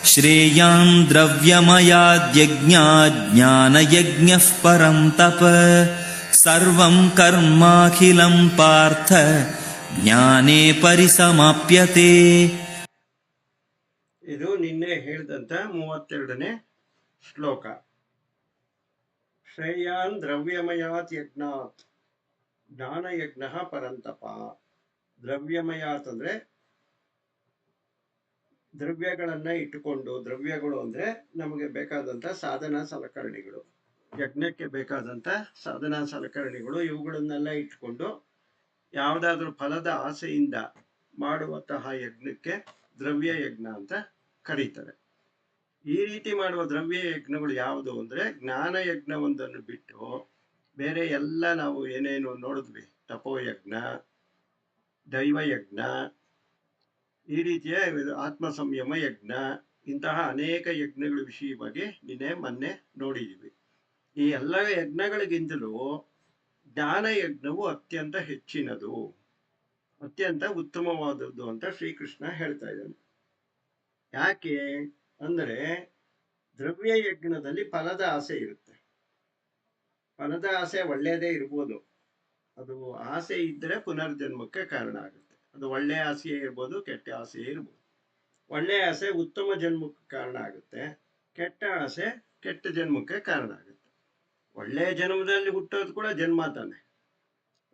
ಶ್ರೇಯಾನ್ ದ್ರವ್ಯಮಯಾದ್ಯಜ್ಞಾತ್ ಜ್ಞಾನಯಜ್ಞಃ ಪರಂ ತಪ ಸರ್ವಂ ಕರ್ಮಾಖಿಲಂ ಪಾರ್ಥ ಜ್ಞಾನೇ ಪರಿಸಮಾಪ್ಯತೆ. ಇದು ನಿನ್ನೆ ಹೇಳಿದಂತ 32ನೇ ಶ್ಲೋಕ. ಶ್ರೇಯಾನ್ ದ್ರವ್ಯಮಯಾತ್ ಯಜ್ಞಾತ್ ಜ್ಞಾನಯಜ್ಞ ಪರಂತಪ. ದ್ರವ್ಯಮಯಾತ್ ಅಂದ್ರೆ ದ್ರವ್ಯಗಳನ್ನ ಇಟ್ಟುಕೊಂಡು, ದ್ರವ್ಯಗಳು ಅಂದ್ರೆ ನಮಗೆ ಬೇಕಾದಂತ ಸಾಧನ ಸಲಕರಣೆಗಳು, ಯಜ್ಞಕ್ಕೆ ಬೇಕಾದಂತ ಸಾಧನ ಸಲಕರಣೆಗಳು, ಇವುಗಳನ್ನೆಲ್ಲ ಇಟ್ಕೊಂಡು ಯಾವುದಾದ್ರೂ ಫಲದ ಆಸೆಯಿಂದ ಮಾಡುವಂತಹ ಯಜ್ಞಕ್ಕೆ ದ್ರವ್ಯ ಯಜ್ಞ ಅಂತ ಕರೀತಾರೆ. ಈ ರೀತಿ ಮಾಡುವ ದ್ರವ್ಯ ಯಜ್ಞಗಳು ಯಾವುದು ಅಂದ್ರೆ ಜ್ಞಾನ ಯಜ್ಞವೊಂದನ್ನು ಬಿಟ್ಟು ಬೇರೆ ಎಲ್ಲ ನಾವು ಏನೇನು ನೋಡಿದ್ವಿ, ತಪೋಯಜ್ಞ, ದೈವಯಜ್ಞ, ಈ ರೀತಿಯ ಆತ್ಮ ಸಂಯಮ ಯಜ್ಞ, ಇಂತಹ ಅನೇಕ ಯಜ್ಞಗಳ ವಿಷಯವಾಗಿ ಮೊನ್ನೆ ನೋಡಿದ್ದೀವಿ. ಈ ಎಲ್ಲ ಯಜ್ಞಗಳಿಗಿಂತಲೂ ಜ್ಞಾನ ಯಜ್ಞವು ಅತ್ಯಂತ ಹೆಚ್ಚಿನದು, ಅತ್ಯಂತ ಉತ್ತಮವಾದದ್ದು ಅಂತ ಶ್ರೀಕೃಷ್ಣ ಹೇಳ್ತಾ ಇದ್ದಾನೆ. ಯಾಕೆ ಅಂದರೆ ದ್ರವ್ಯ ಯಜ್ಞದಲ್ಲಿ ಫಲದ ಆಸೆ ಇರುತ್ತೆ. ಫಲದ ಆಸೆ ಒಳ್ಳೆಯದೇ ಇರ್ಬೋದು, ಅದು ಆಸೆ ಇದ್ದರೆ ಪುನರ್ಜನ್ಮಕ್ಕೆ ಕಾರಣ ಆಗುತ್ತೆ. ಅದು ಒಳ್ಳೆಯ ಆಸೆಯೇ ಇರ್ಬೋದು, ಕೆಟ್ಟ ಆಸೆಯೇ ಇರ್ಬೋದು. ಒಳ್ಳೆಯ ಆಸೆ ಉತ್ತಮ ಜನ್ಮಕ್ಕೆ ಕಾರಣ ಆಗುತ್ತೆ, ಕೆಟ್ಟ ಆಸೆ ಕೆಟ್ಟ ಜನ್ಮಕ್ಕೆ ಕಾರಣ ಆಗುತ್ತೆ. ಒಳ್ಳೆಯ ಜನ್ಮದಲ್ಲಿ ಹುಟ್ಟೋದು ಕೂಡ ಜನ್ಮ ತಾನೆ,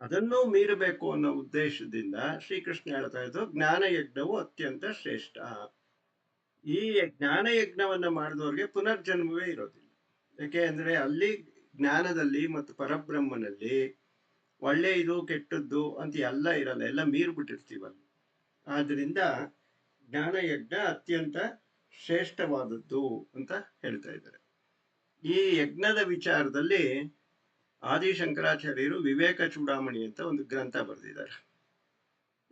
ಅದನ್ನು ಮೀರಬೇಕು ಅನ್ನೋ ಉದ್ದೇಶದಿಂದ ಶ್ರೀಕೃಷ್ಣ ಹೇಳ್ತಾ ಇದ್ದು ಜ್ಞಾನ ಯಜ್ಞವು ಅತ್ಯಂತ ಶ್ರೇಷ್ಠ. ಈ ಜ್ಞಾನ ಯಜ್ಞವನ್ನ ಮಾಡಿದವ್ರಿಗೆ ಪುನರ್ಜನ್ಮವೇ ಇರೋದಿಲ್ಲ. ಯಾಕೆ ಅಂದ್ರೆ ಅಲ್ಲಿ ಜ್ಞಾನದಲ್ಲಿ ಮತ್ತು ಪರಬ್ರಹ್ಮನಲ್ಲಿ ಒಳ್ಳೆಯದು ಕೆಟ್ಟದ್ದು ಅಂತ ಎಲ್ಲ ಇರಲ್ಲ, ಎಲ್ಲ ಮೀರ್ಬಿಟ್ಟಿರ್ತೀವಲ್ಲ. ಆದ್ರಿಂದ ಜ್ಞಾನ ಯಜ್ಞ ಅತ್ಯಂತ ಶ್ರೇಷ್ಠವಾದದ್ದು ಅಂತ ಹೇಳ್ತಾ ಇದ್ದಾರೆ. ಈ ಯಜ್ಞದ ವಿಚಾರದಲ್ಲಿ ಆದಿಶಂಕರಾಚಾರ್ಯರು ವಿವೇಕ ಚೂಡಾಮಣಿ ಅಂತ ಒಂದು ಗ್ರಂಥ ಬರೆದಿದ್ದಾರೆ.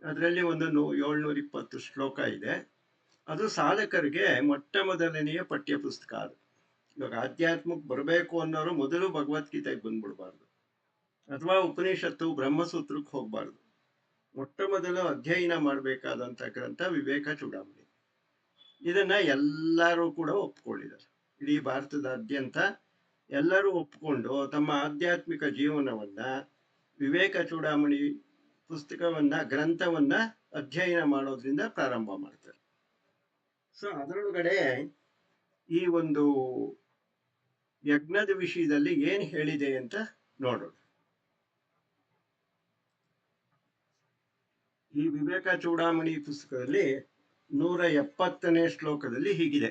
ಅದರಲ್ಲಿ ಒಂದು 720 ಶ್ಲೋಕ ಇದೆ. ಅದು ಸಾಧಕರಿಗೆ ಮೊಟ್ಟ ಮೊದಲನೆಯ ಪಠ್ಯ ಪುಸ್ತಕ. ಅದು ಇವಾಗ ಆಧ್ಯಾತ್ಮಕ್ಕೆ ಬರಬೇಕು ಅನ್ನೋರು ಮೊದಲು ಭಗವದ್ಗೀತೆಗೆ ಬಂದ್ಬಿಡ್ಬಾರ್ದು, ಅಥವಾ ಉಪನಿಷತ್ತು ಬ್ರಹ್ಮಸೂತ್ರಕ್ಕೆ ಹೋಗ್ಬಾರ್ದು. ಮೊಟ್ಟ ಮೊದಲು ಅಧ್ಯಯನ ಮಾಡಬೇಕಾದಂತ ಗ್ರಂಥ ವಿವೇಕ ಚೂಡಾಮಣಿ. ಇದನ್ನ ಎಲ್ಲರೂ ಕೂಡ ಒಪ್ಕೊಂಡಿದ್ದಾರೆ. ಇಡೀ ಭಾರತದಾದ್ಯಂತ ಎಲ್ಲರೂ ಒಪ್ಕೊಂಡು ತಮ್ಮ ಆಧ್ಯಾತ್ಮಿಕ ಜೀವನವನ್ನ ವಿವೇಕ ಚೂಡಾಮಣಿ ಪುಸ್ತಕವನ್ನ, ಗ್ರಂಥವನ್ನ ಅಧ್ಯಯನ ಮಾಡೋದ್ರಿಂದ ಪ್ರಾರಂಭ ಮಾಡ್ತಾರೆ. ಸೊ ಅದರೊಳಗಡೆ ಈ ಒಂದು ಯಜ್ಞದ ವಿಷಯದಲ್ಲಿ ಏನ್ ಹೇಳಿದೆ ಅಂತ ನೋಡೋಣ. ಈ ವಿವೇಕ ಚೂಡಾಮಣಿ ಪುಸ್ತಕದಲ್ಲಿ 170ನೇ ಶ್ಲೋಕದಲ್ಲಿ ಹೀಗಿದೆ: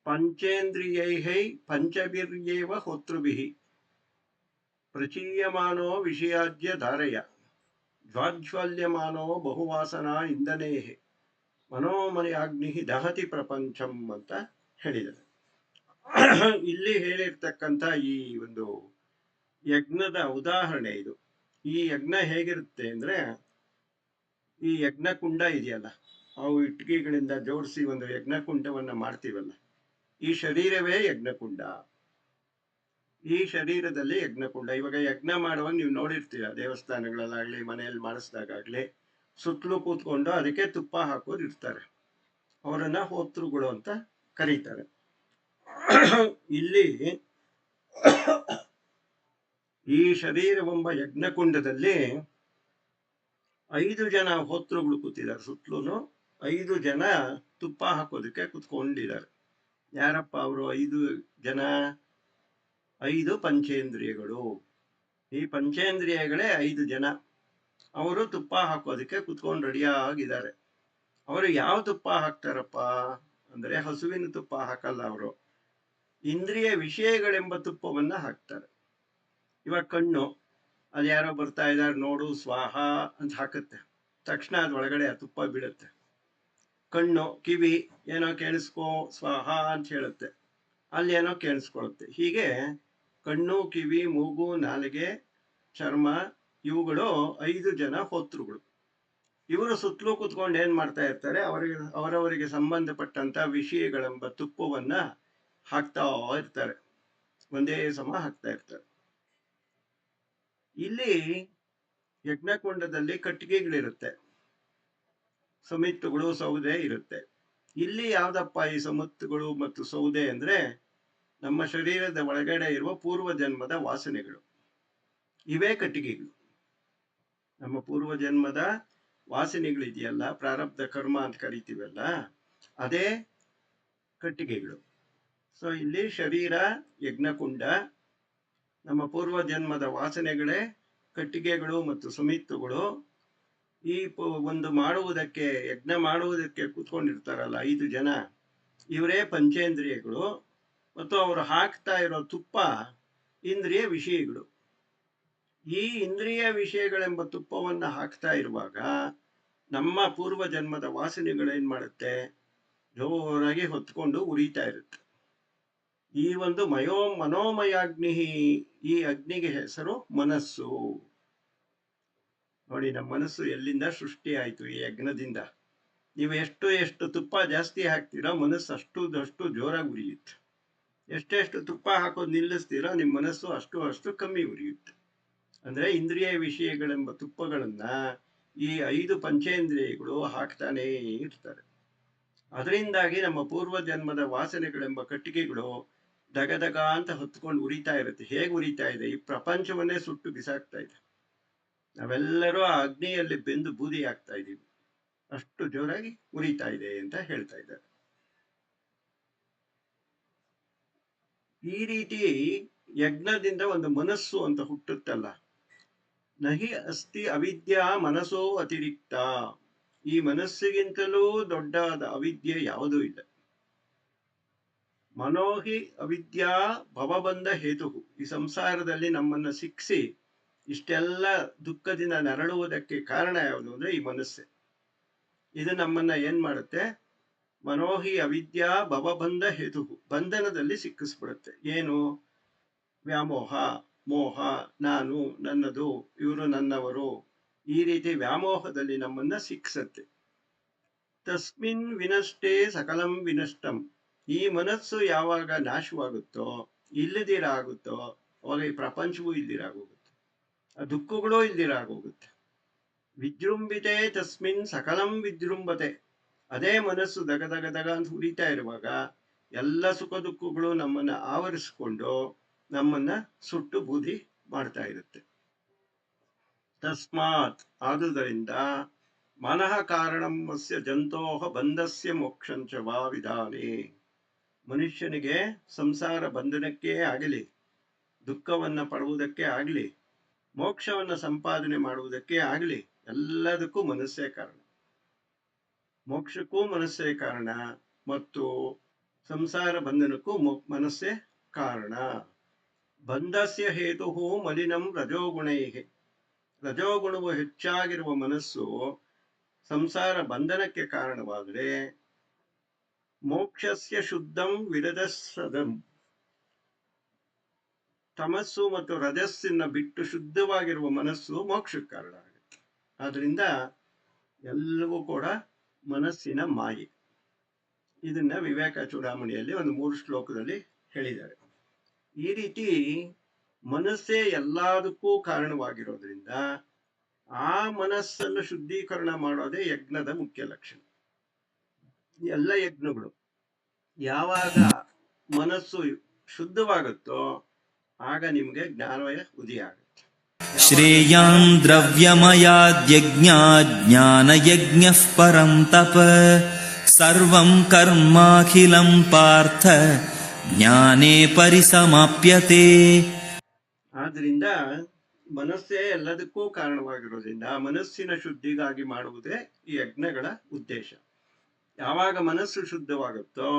ಪಂಚೇಂದ್ರಿಯೈ ಪಂಚಭಿರ್ಯೇವ ಹೋತೃಭಿಃ ಪ್ರಚೀಯಮಾನೋ ವಿಷಯಾದ್ಯ ಧಾರಯ ಜ್ವಾಜ್ವಲ್ಯಮಾನೋ ಬಹುವಾಸನಾ ಇಂಧನೇಃ ಮನೋಮಯಾಗ್ನಿ ದಹತಿ ಪ್ರಪಂಚಂ ಅಂತ ಹೇಳಿದ್ದಾರೆ. ಇಲ್ಲಿ ಹೇಳಿರ್ತಕ್ಕಂಥ ಈ ಒಂದು ಯಜ್ಞದ ಉದಾಹರಣೆ ಇದು. ಈ ಯಜ್ಞ ಹೇಗಿರುತ್ತೆ ಅಂದ್ರೆ, ಈ ಯಜ್ಞಕುಂಡ ಇದೆಯಲ್ಲ, ಅವು ಇಟ್ಟಿಗೆಗಳಿಂದ ಜೋಡಿಸಿ ಒಂದು ಯಜ್ಞಕುಂಡವನ್ನ ಮಾಡ್ತೀವಲ್ಲ, ಈ ಶರೀರವೇ ಯಜ್ಞಕುಂಡ. ಈ ಶರೀರದಲ್ಲಿ ಯಜ್ಞಕುಂಡ. ಇವಾಗ ಯಜ್ಞ ಮಾಡುವಾಗ ನೀವು ನೋಡಿರ್ತೀರ, ದೇವಸ್ಥಾನಗಳಲ್ಲಾಗ್ಲಿ ಮನೆಯಲ್ಲಿ ಮಾಡಿಸಿದಾಗಲಿ ಸುತ್ತಲೂ ಕೂತ್ಕೊಂಡು ಅದಕ್ಕೆ ತುಪ್ಪ ಹಾಕೋರು ಇರ್ತಾರೆ. ಅವರನ್ನ ಹೋತೃಗಳು ಅಂತ ಕರೀತಾರೆ. ಇಲ್ಲಿ ಈ ಶರೀರವೆಂಬ ಯಜ್ಞಕುಂಡದಲ್ಲಿ 5 ಜನ ಹೋತೃಗಳು ಕೂತಿದ್ದಾರೆ. ಸುತ್ತಲೂ 5 ಜನ ತುಪ್ಪ ಹಾಕೋದಕ್ಕೆ ಕುತ್ಕೊಂಡಿದ್ದಾರೆ. ಯಾರಪ್ಪ ಅವರು 5 ಜನ? 5 ಪಂಚೇಂದ್ರಿಯಗಳು. ಈ ಪಂಚೇಂದ್ರಿಯಗಳೇ 5 ಜನ. ಅವರು ತುಪ್ಪ ಹಾಕೋದಕ್ಕೆ ಕುತ್ಕೊಂಡು ರೆಡಿಯಾಗಿದ್ದಾರೆ. ಅವರು ಯಾವ ತುಪ್ಪ ಹಾಕ್ತಾರಪ್ಪ ಅಂದ್ರೆ, ಹಸುವಿನ ತುಪ್ಪ ಹಾಕಲ್ಲ ಅವರು, ಇಂದ್ರಿಯ ವಿಷಯಗಳೆಂಬ ತುಪ್ಪವನ್ನ ಹಾಕ್ತಾರೆ. ಇವಾಗ ಕಣ್ಣು, ಅದು ಯಾರೋ ಬರ್ತಾ ಇದ್ದಾರೆ ನೋಡು ಸ್ವಾಹ ಅಂತ ಹಾಕುತ್ತೆ, ತಕ್ಷಣ ಅದ್ರೊಳಗಡೆ ಆ ತುಪ್ಪ ಬೀಳುತ್ತೆ. ಕಣ್ಣು, ಕಿವಿ ಏನೋ ಕೇಳಿಸ್ಕೋ ಸ್ವಾಹ ಅಂತ ಹೇಳುತ್ತೆ, ಅಲ್ಲಿ ಏನೋ ಕೇಳಿಸ್ಕೊಳುತ್ತೆ. ಹೀಗೆ ಕಣ್ಣು, ಕಿವಿ, ಮೂಗು, ನಾಲಿಗೆ, ಚರ್ಮ, ಇವುಗಳು 5 ಜನ ಹೋತೃಗಳು. ಇವರು ಸುತ್ತಲೂ ಕೂತ್ಕೊಂಡು ಏನ್ ಮಾಡ್ತಾ ಇರ್ತಾರೆ, ಅವರವರಿಗೆ ಸಂಬಂಧಪಟ್ಟಂತ ವಿಷಯಗಳೆಂಬ ತುಪ್ಪವನ್ನ ಹಾಕ್ತಾ ಇರ್ತಾರೆ, ಒಂದೇ ಸಮ ಹಾಕ್ತಾ ಇರ್ತಾರೆ. ಇಲ್ಲಿ ಯಜ್ಞಕುಂಡದಲ್ಲಿ ಕಟ್ಟಿಗೆಗಳಿರುತ್ತೆ, ಸಮಿತ್ತುಗಳು, ಸೌದೆ ಇರುತ್ತೆ. ಇಲ್ಲಿ ಯಾವ್ದಪ್ಪ ಈ ಸಮತ್ತುಗಳು ಮತ್ತು ಸೌದೆ ಅಂದ್ರೆ ನಮ್ಮ ಶರೀರದ ಒಳಗಡೆ ಇರುವ ಪೂರ್ವ ಜನ್ಮದ ವಾಸನೆಗಳು. ಇವೇ ಕಟ್ಟಿಗೆಗಳು. ನಮ್ಮ ಪೂರ್ವ ಜನ್ಮದ ವಾಸನೆಗಳಿದೆಯಲ್ಲ, ಪ್ರಾರಬ್ಧ ಕರ್ಮ ಅಂತ ಕರಿತೀವಲ್ಲ, ಅದೇ ಕಟ್ಟಿಗೆಗಳು. ಸೊ ಇಲ್ಲಿ ಶರೀರ, ಯಜ್ಞಕುಂಡ, ನಮ್ಮ ಪೂರ್ವ ಜನ್ಮದ ವಾಸನೆಗಳೇ ಕಟ್ಟಿಗೆಗಳು ಮತ್ತು ಸುಮಿತ್ತುಗಳು. ಈ ಒಂದು ಮಾಡುವುದಕ್ಕೆ, ಯಜ್ಞ ಮಾಡುವುದಕ್ಕೆ ಕೂತ್ಕೊಂಡಿರ್ತಾರಲ್ಲ 5 ಜನ, ಇವರೇ ಪಂಚೇಂದ್ರಿಯಗಳು. ಮತ್ತು ಅವರು ಹಾಕ್ತಾ ಇರೋ ತುಪ್ಪ ಇಂದ್ರಿಯ ವಿಷಯಗಳು. ಈ ಇಂದ್ರಿಯ ವಿಷಯಗಳೆಂಬ ತುಪ್ಪವನ್ನು ಹಾಕ್ತಾ ಇರುವಾಗ ನಮ್ಮ ಪೂರ್ವ ಜನ್ಮದ ವಾಸನೆಗಳೇನ್ ಮಾಡುತ್ತೆ, ಜೋರಾಗಿ ಹೊತ್ಕೊಂಡು ಉರಿತಾ ಇರುತ್ತೆ. ಈ ಒಂದು ಮನೋಮಯಾಗ್ನಿ, ಈ ಅಗ್ನಿಗೆ ಹೆಸರು ಮನಸ್ಸು. ನೋಡಿ, ನಮ್ಮ ಮನಸ್ಸು ಎಲ್ಲಿಂದ ಸೃಷ್ಟಿ ಆಯ್ತು? ಈ ಯಜ್ಞದಿಂದ. ನೀವು ಎಷ್ಟು ತುಪ್ಪ ಜಾಸ್ತಿ ಹಾಕ್ತೀರೋ ಮನಸ್ಸು ಅಷ್ಟು ಜೋರಾಗಿ ಉರಿಯುತ್ತೆ. ಎಷ್ಟೆಷ್ಟು ತುಪ್ಪ ಹಾಕೋದು ನಿಲ್ಲಿಸ್ತೀರೋ ನಿಮ್ಮ ಮನಸ್ಸು ಅಷ್ಟು ಕಮ್ಮಿ ಉರಿಯುತ್ತೆ. ಅಂದ್ರೆ ಇಂದ್ರಿಯ ವಿಷಯಗಳೆಂಬ ತುಪ್ಪಗಳನ್ನ ಈ 5 ಪಂಚೇಂದ್ರಿಯಗಳು ಹಾಕ್ತಾನೇ ಇರ್ತಾರೆ. ಅದರಿಂದಾಗಿ ನಮ್ಮ ಪೂರ್ವ ಜನ್ಮದ ವಾಸನೆಗಳೆಂಬ ಕಟ್ಟಿಗೆಗಳು ದಗದಗ ಅಂತ ಹೊತ್ಕೊಂಡು ಉರಿತಾ ಇರುತ್ತೆ. ಹೇಗೆ ಉರಿತಾ ಇದೆ? ಈ ಪ್ರಪಂಚವನ್ನೇ ಸುಟ್ಟು ಬಿಸಾಕ್ತಾ ಇದೆ. ನಾವೆಲ್ಲರೂ ಆ ಅಗ್ನಿಯಲ್ಲಿ ಬೆಂದು ಬೂದಿ ಆಗ್ತಾ ಇದ್ದೀವಿ. ಅಷ್ಟು ಜೋರಾಗಿ ಉರಿತಾ ಇದೆ ಅಂತ ಹೇಳ್ತಾ ಇದ್ದಾರೆ. ಈ ರೀತಿ ಯಜ್ಞದಿಂದ ಒಂದು ಮನಸ್ಸು ಅಂತ ಹುಟ್ಟುತ್ತಲ್ಲ. ನಹಿ ಅಸ್ತಿ ಅವಿದ್ಯಾ ಮನಸ್ಸೋ ಅತಿರಿಕ್ತ. ಈ ಮನಸ್ಸಿಗಿಂತಲೂ ದೊಡ್ಡಾದ ಅವಿದ್ಯೆ ಯಾವುದೂ ಇಲ್ಲ. ಮನೋಹಿ ಅವಿದ್ಯಾ ಭವಬಂಧ ಹೇತು. ಈ ಸಂಸಾರದಲ್ಲಿ ನಮ್ಮನ್ನ ಶಿಕ್ಷಿ ಇಷ್ಟೆಲ್ಲ ದುಃಖದಿಂದ ನರಳುವುದಕ್ಕೆ ಕಾರಣ ಯಾವುದು ಅಂದ್ರೆ ಈ ಮನಸ್ಸೆ. ಇದು ನಮ್ಮನ್ನ ಏನ್ ಮಾಡುತ್ತೆ? ಮನೋಹಿ ಅವಿದ್ಯಾ ಭವಬಂಧ ಹೇತು, ಬಂಧನದಲ್ಲಿ ಸಿಕ್ಕಿಸ್ಬಿಡುತ್ತೆ. ಏನು? ವ್ಯಾಮೋಹ, ಮೋಹ, ನಾನು, ನನ್ನದು, ಇವರು ನನ್ನವರು, ಈ ರೀತಿ ವ್ಯಾಮೋಹದಲ್ಲಿ ನಮ್ಮನ್ನ ಸಿಕ್ಸತ್ತೆ. ತಸ್ಮಿನ್ ವಿನಷ್ಟೇ ಸಕಲಂ ವಿನಷ್ಟಂ. ಈ ಮನಸ್ಸು ಯಾವಾಗ ನಾಶವಾಗುತ್ತೋ, ಇಲ್ಲದಿರಾಗುತ್ತೋ, ಅವಾಗ ಈ ಪ್ರಪಂಚವೂ ಇಲ್ದಿರಾಗೋಗುತ್ತೆ, ಆ ದುಃಖಗಳೂ ಇಲ್ದಿರಾಗೋಗುತ್ತೆ. ವಿಜೃಂಭಿತೆ ತಸ್ಮಿನ್ ಸಕಲಂ ವಿಜೃಂಭತೆ. ಅದೇ ಮನಸ್ಸು ದಗ ಅಂತ ಉರಿತಾ ಇರುವಾಗ ಎಲ್ಲ ಸುಖ ದುಃಖಗಳು ನಮ್ಮನ್ನ ಆವರಿಸಿಕೊಂಡು ನಮ್ಮನ್ನ ಸುಟ್ಟು ಬೂದಿ ಮಾಡ್ತಾ ಇರುತ್ತೆ. ತಸ್ಮಾತ್, ಆದುದರಿಂದ ಮನಃ ಕಾರಣಂ ಅಸ್ಯ ಜಂತೋಹ ಬಂಧಸ್ಯ ಮೋಕ್ಷಂಚ ವಾ ವಿಧಾನೆ. ಮನುಷ್ಯನಿಗೆ ಸಂಸಾರ ಬಂಧನಕ್ಕೆ ಆಗಲಿ, ದುಃಖವನ್ನ ಪಡುವುದಕ್ಕೆ ಆಗಲಿ, ಮೋಕ್ಷವನ್ನ ಸಂಪಾದನೆ ಮಾಡುವುದಕ್ಕೆ ಆಗಲಿ, ಎಲ್ಲದಕ್ಕೂ ಮನಸ್ಸೇ ಕಾರಣ. ಮೋಕ್ಷಕ್ಕೂ ಮನಸ್ಸೇ ಕಾರಣ ಮತ್ತು ಸಂಸಾರ ಬಂಧನಕ್ಕೂ ಮನಸ್ಸೇ ಕಾರಣ. ಬಂಧಸ್ಯ ಹೇತು ಮಲಿನಂ ರಜೋಗುಣೈಹಿ. ರಜೋಗುಣವು ಹೆಚ್ಚಾಗಿರುವ ಮನಸ್ಸು ಸಂಸಾರ ಬಂಧನಕ್ಕೆ ಕಾರಣವಾದರೆ ಮೋಕ್ಷಸ್ಯ ಶುದ್ಧಂ ವಿರಜಸ್ಸದಂ. ತಮಸ್ಸು ಮತ್ತು ರಜಸ್ಸನ್ನ ಬಿಟ್ಟು ಶುದ್ಧವಾಗಿರುವ ಮನಸ್ಸು ಮೋಕ್ಷಕ್ಕೆ ಕಾರಣ ಆಗುತ್ತೆ. ಆದ್ರಿಂದ ಎಲ್ಲವೂ ಕೂಡ ಮನಸ್ಸಿನ ಮಾಯೆ. ಇದನ್ನ ವಿವೇಕ ಚೂಡಾಮಣಿಯಲ್ಲಿ ಒಂದು 3 ಶ್ಲೋಕದಲ್ಲಿ ಹೇಳಿದ್ದಾರೆ. ಈ ರೀತಿ ಮನಸ್ಸೇ ಎಲ್ಲದಕ್ಕೂ ಕಾರಣವಾಗಿರೋದ್ರಿಂದ ಆ ಮನಸ್ಸನ್ನು ಶುದ್ಧೀಕರಣ ಮಾಡೋದೇ ಯಜ್ಞದ ಮುಖ್ಯ ಲಕ್ಷಣ. ಎಲ್ಲ ಯಜ್ಞಗಳು ಯಾವಾಗ ಮನಸ್ಸು ಶುದ್ಧವಾಗುತ್ತೋ ಆಗ ನಿಮಗೆ ಜ್ಞಾನವಯ ಉದಯ ಆಗುತ್ತೆ. ಶ್ರೇಯಾನ್ ದ್ರವ್ಯಮಯಾದ್ಯಜ್ಞಾತ್ ಜ್ಞಾನಯಜ್ಞಃ ಪರಂ ತಪ ಸರ್ವಂ ಕರ್ಮಾಖಿಲಂ ಪಾರ್ಥ ಜ್ಞಾನೇ ಪರಿಸಮಾಪ್ಯತೆ. ಆದ್ರಿಂದ ಮನಸ್ಸೇ ಎಲ್ಲದಕ್ಕೂ ಕಾರಣವಾಗಿರೋದ್ರಿಂದ ಮನಸ್ಸಿನ ಶುದ್ಧಿಗಾಗಿ ಮಾಡುವುದೇ ಈ ಯಜ್ಞಗಳ ಉದ್ದೇಶ. ಯಾವಾಗ ಮನಸ್ಸು ಶುದ್ಧವಾಗುತ್ತೋ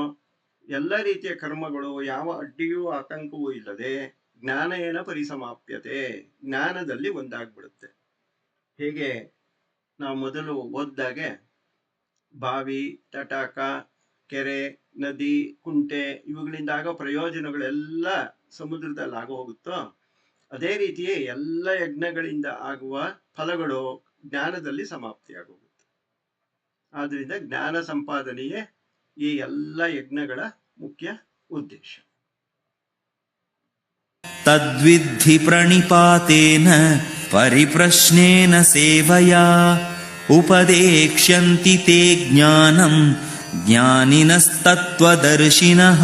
ಎಲ್ಲ ರೀತಿಯ ಕರ್ಮಗಳು ಯಾವ ಅಡ್ಡಿಯೂ ಆತಂಕವೂ ಇಲ್ಲದೆ ಜ್ಞಾನೇನ ಪರಿಸಮಾಪ್ಯತೆ, ಜ್ಞಾನದಲ್ಲಿ ಒಂದಾಗ್ಬಿಡುತ್ತೆ. ಹೇಗೆ ನಾವು ಮೊದಲು ಓದ್ದಾಗೆ ಬಾವಿ, ತಟಾಕ, ಕೆರೆ, ನದಿ, ಕುಂಟೆ ಇವುಗಳಿಂದ ಆಗೋ ಪ್ರಯೋಜನಗಳೆಲ್ಲ ಸಮುದ್ರದಲ್ಲಿ ಆಗೋ ಹೋಗುತ್ತೋ, ಅದೇ ರೀತಿಯೇ ಎಲ್ಲ ಯಜ್ಞಗಳಿಂದ ಆಗುವ ಫಲಗಳು ಜ್ಞಾನದಲ್ಲಿ ಸಮಾಪ್ತಿಯಾಗೋಗುತ್ತೆ. ಆದ್ರಿಂದ ಜ್ಞಾನ ಸಂಪಾದನೆಯೇ ಈ ಎಲ್ಲ ಯಜ್ಞಗಳ ಮುಖ್ಯ ಉದ್ದೇಶ. ತದ್ವಿಧಿ ಪ್ರಣಿಪಾತೇನ ಪರಿಪ್ರಶ್ನೇನ ಸೇವಯಾ ಉಪದೇಕ್ಷ್ಯಂತಿ ತೇ ಜ್ಞಾನಂ ಜ್ಞಾನಿನಸ್ತತ್ವದರ್ಶಿನಃ.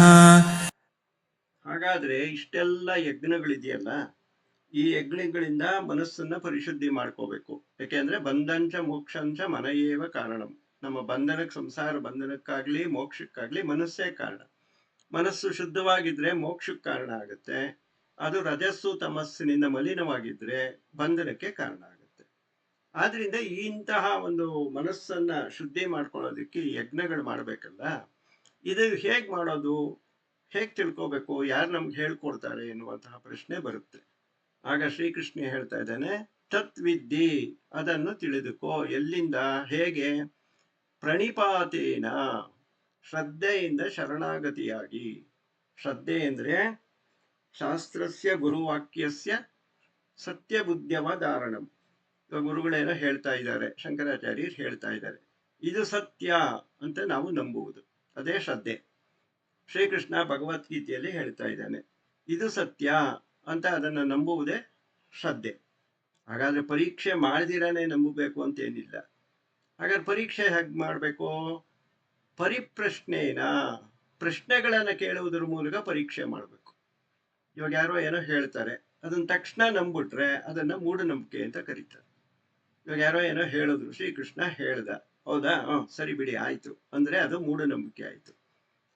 ಹಾಗಾದ್ರೆ ಇಷ್ಟೆಲ್ಲ ಯಜ್ಞಗಳಿದೆಯಲ್ಲ, ಈ ಯಜ್ಞಗಳಿಂದ ಮನಸ್ಸನ್ನ ಪರಿಶುದ್ಧಿ ಮಾಡ್ಕೋಬೇಕು. ಯಾಕೆಂದ್ರೆ ಬಂಧಂಚ ಮೋಕ್ಷಂಚ ಮನಯೇವ ಕಾರಣಂ. ನಮ್ಮ ಬಂಧನಕ್ಕೆ, ಸಂಸಾರ ಬಂಧನಕ್ಕಾಗ್ಲಿ ಮೋಕ್ಷಕ್ಕಾಗ್ಲಿ ಮನಸ್ಸೇ ಕಾರಣ. ಮನಸ್ಸು ಶುದ್ಧವಾಗಿದ್ರೆ ಮೋಕ್ಷಕ್ಕೆ ಕಾರಣ ಆಗುತ್ತೆ. ಅದು ರಜಸ್ಸು ತಮಸ್ಸಿನಿಂದ ಮಲಿನವಾಗಿದ್ರೆ ಬಂಧನಕ್ಕೆ ಕಾರಣ ಆಗುತ್ತೆ. ಆದ್ರಿಂದ ಇಂತಹ ಒಂದು ಮನಸ್ಸನ್ನ ಶುದ್ಧಿ ಮಾಡ್ಕೊಳ್ಳೋದಕ್ಕೆ ಯಜ್ಞಗಳು ಮಾಡ್ಬೇಕಲ್ಲ. ಇದು ಹೇಗ್ ಮಾಡೋದು, ಹೇಗ್ ತಿಳ್ಕೋಬೇಕು, ಯಾರು ನಮ್ಗೆ ಹೇಳ್ಕೊಡ್ತಾರೆ ಎನ್ನುವಂತಹ ಪ್ರಶ್ನೆ ಬರುತ್ತೆ. ಆಗ ಶ್ರೀಕೃಷ್ಣ ಹೇಳ್ತಾ ಇದ್ದಾನೆ, ತತ್ವಿದ್ದಿ, ಅದನ್ನು ತಿಳಿದುಕೋ. ಎಲ್ಲಿಂದ, ಹೇಗೆ? ಪ್ರಣಿಪಾತೇನ, ಶ್ರದ್ಧೆಯಿಂದ ಶರಣಾಗತಿಯಾಗಿ. ಶ್ರದ್ಧೆ ಅಂದ್ರೆ ಶಾಸ್ತ್ರಸ್ಯ ಗುರುವಾಕ್ಯಸ್ಯ ಸತ್ಯ ಬುದ್ಧವ ಧಾರಣಂ. ಗುರುಗಳೇನೋ ಹೇಳ್ತಾ ಇದ್ದಾರೆ, ಶಂಕರಾಚಾರ್ಯರು ಹೇಳ್ತಾ ಇದ್ದಾರೆ, ಇದು ಸತ್ಯ ಅಂತ ನಾವು ನಂಬುವುದು, ಅದೇ ಶ್ರದ್ಧೆ. ಶ್ರೀಕೃಷ್ಣ ಭಗವದ್ಗೀತೆಯಲ್ಲಿ ಹೇಳ್ತಾ ಇದ್ದಾನೆ, ಇದು ಸತ್ಯ ಅಂತ ಅದನ್ನು ನಂಬುವುದೇ ಶ್ರದ್ಧೆ. ಹಾಗಾದ್ರೆ ಪರೀಕ್ಷೆ ಮಾಡದಿರಾನೆ ನಂಬಬೇಕು ಅಂತೇನಿಲ್ಲ. ಹಾಗಾದ್ರೆ ಪರೀಕ್ಷೆ ಹೇಗೆ ಮಾಡಬೇಕು? ಪರಿಪ್ರಶ್ನೇನ, ಪ್ರಶ್ನೆಗಳನ್ನ ಕೇಳುವುದರ ಮೂಲಕ ಪರೀಕ್ಷೆ ಮಾಡಬೇಕು. ಇವಾಗ ಯಾರೋ ಏನೋ ಹೇಳ್ತಾರೆ, ಅದನ್ನ ತಕ್ಷಣ ನಂಬಿಟ್ರೆ ಅದನ್ನ ಮೂಢನಂಬಿಕೆ ಅಂತ ಕರೀತಾರೆ. ಇವಾಗ ಯಾರೋ ಏನೋ ಹೇಳಿದ್ರು, ಶ್ರೀಕೃಷ್ಣ ಹೇಳ್ದ, ಹೌದಾ, ಸರಿ ಬಿಡಿ ಆಯ್ತು ಅಂದ್ರೆ ಅದು ಮೂಢನಂಬಿಕೆ ಆಯ್ತು.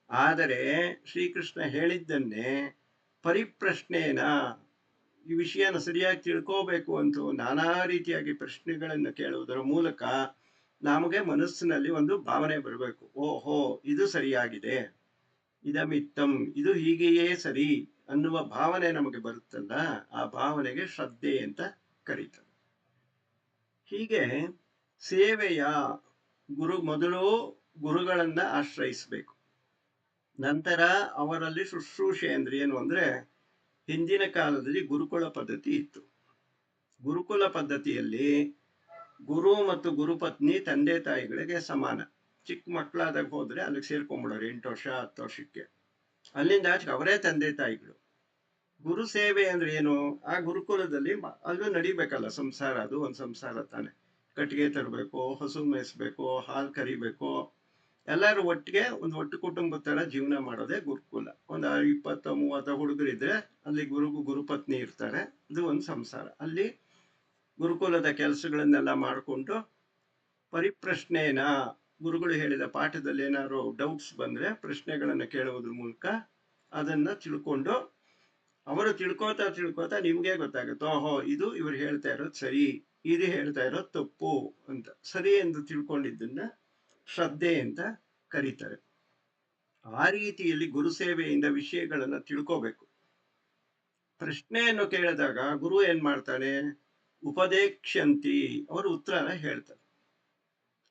ಆದರೆ ಶ್ರೀಕೃಷ್ಣ ಹೇಳಿದ್ದನ್ನೇ ಪರಿಪ್ರಶ್ನೇನ, ಈ ವಿಷಯನ ಸರಿಯಾಗಿ ತಿಳ್ಕೋಬೇಕು ಅಂತ ನಾನಾ ರೀತಿಯಾಗಿ ಪ್ರಶ್ನೆಗಳನ್ನು ಕೇಳುವುದರ ಮೂಲಕ ನಮಗೆ ಮನಸ್ಸಿನಲ್ಲಿ ಒಂದು ಭಾವನೆ ಬರಬೇಕು. ಓಹೋ, ಇದು ಸರಿಯಾಗಿದೆ, ಇದಮಿತ್ತಂ, ಇದು ಹೀಗೆಯೇ ಸರಿ ಅನ್ನುವ ಭಾವನೆ ನಮಗೆ ಬರುತ್ತಲ್ಲ, ಆ ಭಾವನೆಗೆ ಶ್ರದ್ಧೆ ಅಂತ ಕರೀತಾರೆ. ಹೀಗೆ ಸೇವೆಯ ಮೊದಲು ಗುರುಗಳನ್ನ ಆಶ್ರಯಿಸಬೇಕು. ನಂತರ ಅವರಲ್ಲಿ ಶುಶ್ರೂಷೆ ಅಂದ್ರೆ ಏನು ಅಂದ್ರೆ, ಹಿಂದಿನ ಕಾಲದಲ್ಲಿ ಗುರುಕುಲ ಪದ್ಧತಿ ಇತ್ತು. ಗುರುಕುಲ ಪದ್ಧತಿಯಲ್ಲಿ ಗುರು ಮತ್ತು ಗುರುಪತ್ನಿ ತಂದೆ ತಾಯಿಗಳಿಗೆ ಸಮಾನ. ಚಿಕ್ಕ ಮಕ್ಕಳಾದಾಗ ಹೋದ್ರೆ ಅಲ್ಲಿಗೆ ಸೇರ್ಕೊಂಡ್ಬಿಡೋರು 8 ವರ್ಷ 10 ವರ್ಷಕ್ಕೆ. ಅಲ್ಲಿಂದ ಆಚೆ ಅವರೇ ತಂದೆ ತಾಯಿಗಳು. ಗುರು ಸೇವೆ ಅಂದ್ರೆ ಏನು? ಆ ಗುರುಕುಲದಲ್ಲಿ ಅಲ್ಲೂ ನಡಿಬೇಕಲ್ಲ ಸಂಸಾರ, ಅದು ಒಂದು ಸಂಸಾರ ತಾನೆ. ಕಟ್ಟಿಗೆ ತರಬೇಕು, ಹಸು ಮೇಯಿಸ್ಬೇಕು, ಹಾಲು ಕರಿಬೇಕು, ಎಲ್ಲರೂ ಒಟ್ಟಿಗೆ ಒಂದು ಒಟ್ಟು ಕುಟುಂಬದ ತರ ಜೀವನ ಮಾಡೋದೇ ಗುರುಕುಲ. ಒಂದು 20-30 ಹುಡುಗರಿದ್ರೆ ಅಲ್ಲಿ ಗುರುಪತ್ನಿ ಇರ್ತಾರೆ, ಅದು ಒಂದು ಸಂಸಾರ. ಅಲ್ಲಿ ಗುರುಕುಲದ ಕೆಲಸಗಳನ್ನೆಲ್ಲ ಮಾಡಿಕೊಂಡು ಪರಿಪ್ರಶ್ನೇನ, ಗುರುಗಳು ಹೇಳಿದ ಪಾಠದಲ್ಲಿ ಏನಾದ್ರು ಡೌಟ್ಸ್ ಬಂದ್ರೆ ಪ್ರಶ್ನೆಗಳನ್ನ ಕೇಳುವುದ್ರ ಮೂಲಕ ಅದನ್ನ ತಿಳ್ಕೊಂಡು, ಅವರು ತಿಳ್ಕೋತಾ ನಿಮ್ಗೆ ಗೊತ್ತಾಗುತ್ತೆ, ಓಹೋ ಇದು ಇವ್ರು ಹೇಳ್ತಾ ಇರೋದು ಸರಿ, ಇದು ಹೇಳ್ತಾ ಇರೋದು ತಪ್ಪು ಅಂತ. ಸರಿ ಎಂದು ತಿಳ್ಕೊಂಡಿದ್ದನ್ನ ಶ್ರದ್ಧೆ ಅಂತ ಕರೀತಾರೆ. ಆ ರೀತಿಯಲ್ಲಿ ಗುರು ಸೇವೆಯಿಂದ ವಿಷಯಗಳನ್ನ ತಿಳ್ಕೋಬೇಕು. ಪ್ರಶ್ನೆಯನ್ನು ಕೇಳಿದಾಗ ಗುರು ಏನ್ ಮಾಡ್ತಾನೆ? ಉಪದೇಕ್ಷಂತಿ, ಅವರು ಉತ್ತರನ ಹೇಳ್ತಾರೆ.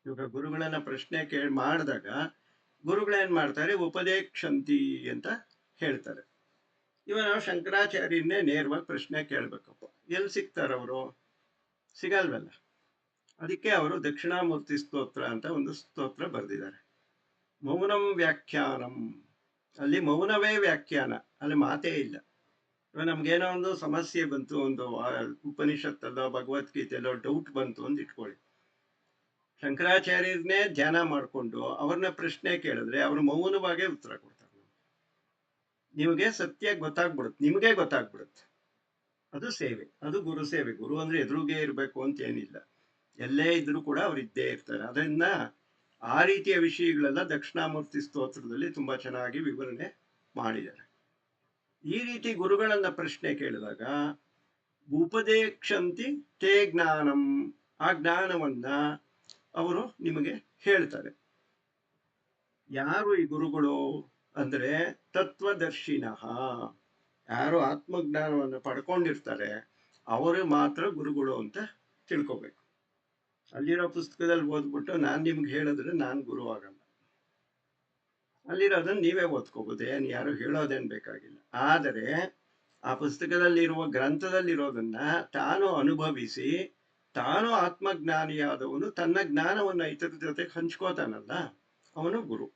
ಇವಾಗ ಗುರುಗಳನ್ನ ಪ್ರಶ್ನೆ ಮಾಡಿದಾಗ ಗುರುಗಳೇನ್ ಮಾಡ್ತಾರೆ? ಉಪದೇಕ್ಷಂತಿ ಅಂತ ಹೇಳ್ತಾರೆ. ಇವಾಗ ನಾವು ಶಂಕರಾಚಾರ್ಯನ್ನೇ ನೇರವಾಗಿ ಪ್ರಶ್ನೆ ಕೇಳ್ಬೇಕಪ್ಪ, ಎಲ್ಲಿ ಸಿಗ್ತಾರವರು? ಸಿಗಲ್ವಲ್ಲ. ಅದಕ್ಕೆ ಅವರು ದಕ್ಷಿಣಾಮೂರ್ತಿ ಸ್ತೋತ್ರ ಅಂತ ಒಂದು ಸ್ತೋತ್ರ ಬರೆದಿದ್ದಾರೆ. ಮೌನಂ ವ್ಯಾಖ್ಯಾನಂ, ಅಲ್ಲಿ ಮೌನವೇ ವ್ಯಾಖ್ಯಾನ, ಅಲ್ಲಿ ಮಾತೇ ಇಲ್ಲ. ಇವಾಗ ನಮ್ಗೇನೋ ಒಂದು ಸಮಸ್ಯೆ ಬಂತು, ಒಂದು ಉಪನಿಷತ್ತಲ್ಲೋ ಭಗವದ್ಗೀತೆಯಲ್ಲೋ ಡೌಟ್ ಬಂತು ಅಂತ ಇಟ್ಕೊಳ್ಳಿ. ಶಂಕರಾಚಾರ್ಯರನ್ನೇ ಧ್ಯಾನ ಮಾಡಿಕೊಂಡು ಅವ್ರನ್ನ ಪ್ರಶ್ನೆ ಕೇಳಿದ್ರೆ ಅವರು ಮೌನವಾಗೇ ಉತ್ತರ ಕೊಡ್ತಾರೆ. ನಿಮಗೆ ಸತ್ಯ ಗೊತ್ತಾಗ್ಬಿಡುತ್ತೆ, ನಿಮಗೆ ಗೊತ್ತಾಗ್ಬಿಡುತ್ತೆ. ಅದು ಸೇವೆ, ಅದು ಗುರು ಸೇವೆ. ಗುರು ಅಂದ್ರೆ ಎದುರುಗೆ ಇರಬೇಕು ಅಂತ ಏನಿಲ್ಲ, ಎಲ್ಲೇ ಇದ್ರೂ ಕೂಡ ಅವ್ರು ಇದ್ದೇ ಇರ್ತಾರೆ. ಅದರಿಂದ ಆ ರೀತಿಯ ವಿಷಯಗಳೆಲ್ಲ ದಕ್ಷಿಣಾಮೂರ್ತಿ ಸ್ತೋತ್ರದಲ್ಲಿ ತುಂಬಾ ಚೆನ್ನಾಗಿ ವಿವರಣೆ ಮಾಡಿದ್ದಾರೆ. ಈ ರೀತಿ ಗುರುಗಳನ್ನ ಪ್ರಶ್ನೆ ಕೇಳಿದಾಗ ಉಪದೇಕ್ಷಂತಿ ತೇ ಜ್ಞಾನಂ, ಆ ಜ್ಞಾನವನ್ನ ಅವರು ನಿಮಗೆ ಹೇಳ್ತಾರೆ. ಯಾರು ಈ ಗುರುಗಳು ಅಂದ್ರೆ ತತ್ವದರ್ಶಿನಃ, ಯಾರು ಆತ್ಮಜ್ಞಾನವನ್ನು ಪಡ್ಕೊಂಡಿರ್ತಾರೆ ಅವರು ಮಾತ್ರ ಗುರುಗಳು ಅಂತ ತಿಳ್ಕೋಬೇಕು. ಅಲ್ಲಿರೋ ಪುಸ್ತಕದಲ್ಲಿ ಓದ್ಬಿಟ್ಟು ನಾನ್ ನಿಮ್ಗೆ ಹೇಳಿದ್ರೆ ನಾನ್ ಗುರು ಆಗಲ್ಲ. ಅಲ್ಲಿರೋದನ್ನ ನೀವೇ ಓದ್ಕೋಬಹುದು, ಏನ್ ಯಾರು ಹೇಳೋದೇನ್ ಬೇಕಾಗಿಲ್ಲ. ಆದರೆ ಆ ಪುಸ್ತಕದಲ್ಲಿರುವ ಗ್ರಂಥದಲ್ಲಿರೋದನ್ನ ತಾನು ಅನುಭವಿಸಿ ತಾನು ಆತ್ಮಜ್ಞಾನಿಯಾದವನು ತನ್ನ ಜ್ಞಾನವನ್ನ ಇತರ ಜೊತೆ ಹಂಚ್ಕೋತಾನಲ್ಲ, ಅವನು ಗುರು.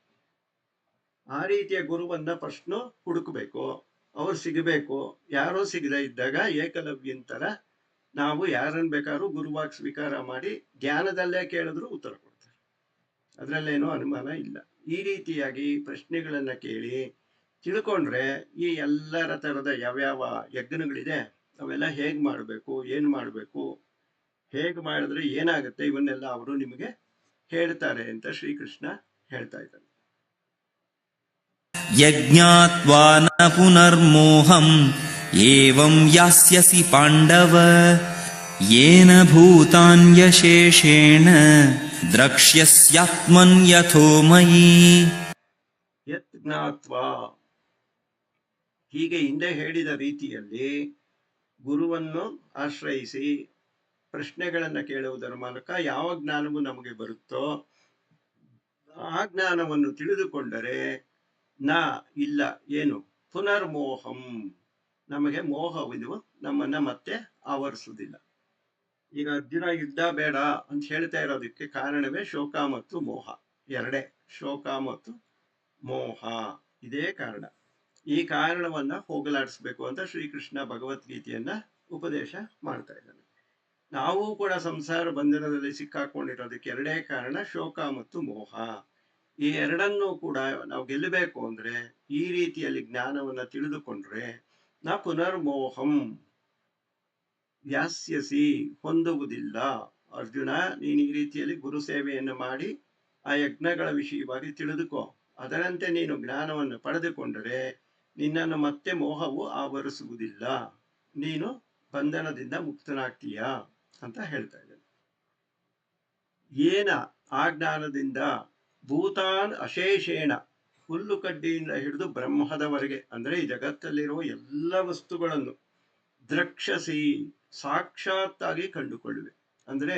ಆ ರೀತಿಯ ಗುರುವನ್ನ ಫಸ್ಟ್ ಹುಡುಕಬೇಕು, ಅವ್ರು ಸಿಗಬೇಕು. ಯಾರೋ ಸಿಗದೆ ಇದ್ದಾಗ ಏಕಲವ್ಯಂತರ ನಾವು ಯಾರನ್ನ ಬೇಕಾದ್ರೂ ಗುರುವಾಗಿ ಸ್ವೀಕಾರ ಮಾಡಿ ಧ್ಯಾನದಲ್ಲೇ ಕೇಳಿದ್ರು ಉತ್ತರ ಕೊಡ್ತಾರೆ. ಅದರಲ್ಲೇನೂ ಅನುಮಾನ ಇಲ್ಲ. ಈ ರೀತಿಯಾಗಿ ಪ್ರಶ್ನೆಗಳನ್ನು ಕೇಳಿ ತಿಳ್ಕೊಂಡ್ರೆ ಈ ಎಲ್ಲರ ಥರದ ಯಾವ್ಯಾವ ಯಜ್ಞಗಳಿದೆ ಅವೆಲ್ಲ ಹೇಗೆ ಮಾಡಬೇಕು, ಏನು ಮಾಡಬೇಕು, ಹೇಗೆ ಮಾಡಿದ್ರೆ ಏನಾಗುತ್ತೆ, ಇವನ್ನೆಲ್ಲ ಅವರು ನಿಮಗೆ ಹೇಳ್ತಾರೆ ಅಂತ ಶ್ರೀಕೃಷ್ಣ ಹೇಳ್ತಾ ಇದ್ದಾನೆ. ಯಜ್ಞಾತ್ವಾ ನ ಪುನರ್ಮೋಹಂ ಏವಂ ಯಾಸ್ಯಸಿ ಪಾಂಡವ ಯೇನ ಭೂತಾನ್ಯಶೇಷೇಣ ದ್ರಕ್ಷ್ಯಸ್ಯಾತ್ಮನ್ಯಥೋ ಮಯಿ. ಯತ್ ಜ್ಞಾತ್ವಾ, ಹೀಗೆ ಹಿಂದೆ ಹೇಳಿದ ರೀತಿಯಲ್ಲಿ ಗುರುವನ್ನು ಆಶ್ರಯಿಸಿ ಪ್ರಶ್ನೆಗಳನ್ನು ಕೇಳುವುದರ ಮೂಲಕ ಯಾವ ಜ್ಞಾನವು ನಮಗೆ ಬರುತ್ತೋ ಆ ಜ್ಞಾನವನ್ನು ತಿಳಿದುಕೊಂಡರೆ ಇಲ್ಲ ಏನು ಪುನರ್ಮೋಹಂ, ನಮಗೆ ಮೋಹವಿದು ನಮ್ಮನ್ನ ಮತ್ತೆ ಆವರಿಸುವುದಿಲ್ಲ. ಈಗ ಅರ್ಜುನ ಯುದ್ಧ ಬೇಡ ಅಂತ ಹೇಳ್ತಾ ಇರೋದಕ್ಕೆ ಕಾರಣವೇ ಶೋಕ ಮತ್ತು ಮೋಹ, ಎರಡೇ, ಶೋಕ ಮತ್ತು ಮೋಹ, ಇದೇ ಕಾರಣ. ಈ ಕಾರಣವನ್ನ ಹೋಗಲಾಡಿಸ್ಬೇಕು ಅಂತ ಶ್ರೀಕೃಷ್ಣ ಭಗವದ್ಗೀತೆಯನ್ನ ಉಪದೇಶ ಮಾಡ್ತಾ ಇದ್ದಾನೆ. ನಾವು ಕೂಡ ಸಂಸಾರ ಬಂಧನದಲ್ಲಿ ಸಿಕ್ಕಾಕೊಂಡಿರೋದಕ್ಕೆ ಎರಡೇ ಕಾರಣ, ಶೋಕ ಮತ್ತು ಮೋಹ. ಈ ಎರಡನ್ನೂ ಕೂಡ ನಾವು ಗೆಲ್ಲಬೇಕು ಅಂದ್ರೆ ಈ ರೀತಿಯಲ್ಲಿ ಜ್ಞಾನವನ್ನ ತಿಳಿದುಕೊಂಡ್ರೆ ನಾ ಪುನರ್ಮೋಹಂ ಯಾಸ್ಯಸಿ, ಹೊಂದುವುದಿಲ್ಲ. ಅರ್ಜುನ, ನೀನು ಈ ರೀತಿಯಲ್ಲಿ ಗುರು ಸೇವೆಯನ್ನು ಮಾಡಿ ಆ ಯಜ್ಞಗಳ ವಿಷಯವಾಗಿ ತಿಳಿದುಕೋ, ಅದರಂತೆ ನೀನು ಜ್ಞಾನವನ್ನು ಪಡೆದುಕೊಂಡರೆ ನಿನ್ನನ್ನು ಮತ್ತೆ ಮೋಹವು ಆವರಿಸುವುದಿಲ್ಲ, ನೀನು ಬಂಧನದಿಂದ ಮುಕ್ತನಾಗ್ತೀಯ ಅಂತ ಹೇಳ್ತಾ ಇದ್ದಾನೆ. ಏನ, ಆ ಜ್ಞಾನದಿಂದ, ಭೂತಾನ್ ಅಶೇಷೇಣ, ಹುಲ್ಲು ಕಡ್ಡಿಯಿಂದ ಹಿಡಿದು ಬ್ರಹ್ಮದವರೆಗೆ, ಅಂದ್ರೆ ಈ ಜಗತ್ತಲ್ಲಿರುವ ಎಲ್ಲ ವಸ್ತುಗಳನ್ನು ದ್ರಕ್ಷಸಿ, ಸಾಕ್ಷಾತ್ತಾಗಿ ಕಂಡುಕೊಳ್ಳುವೆ. ಅಂದ್ರೆ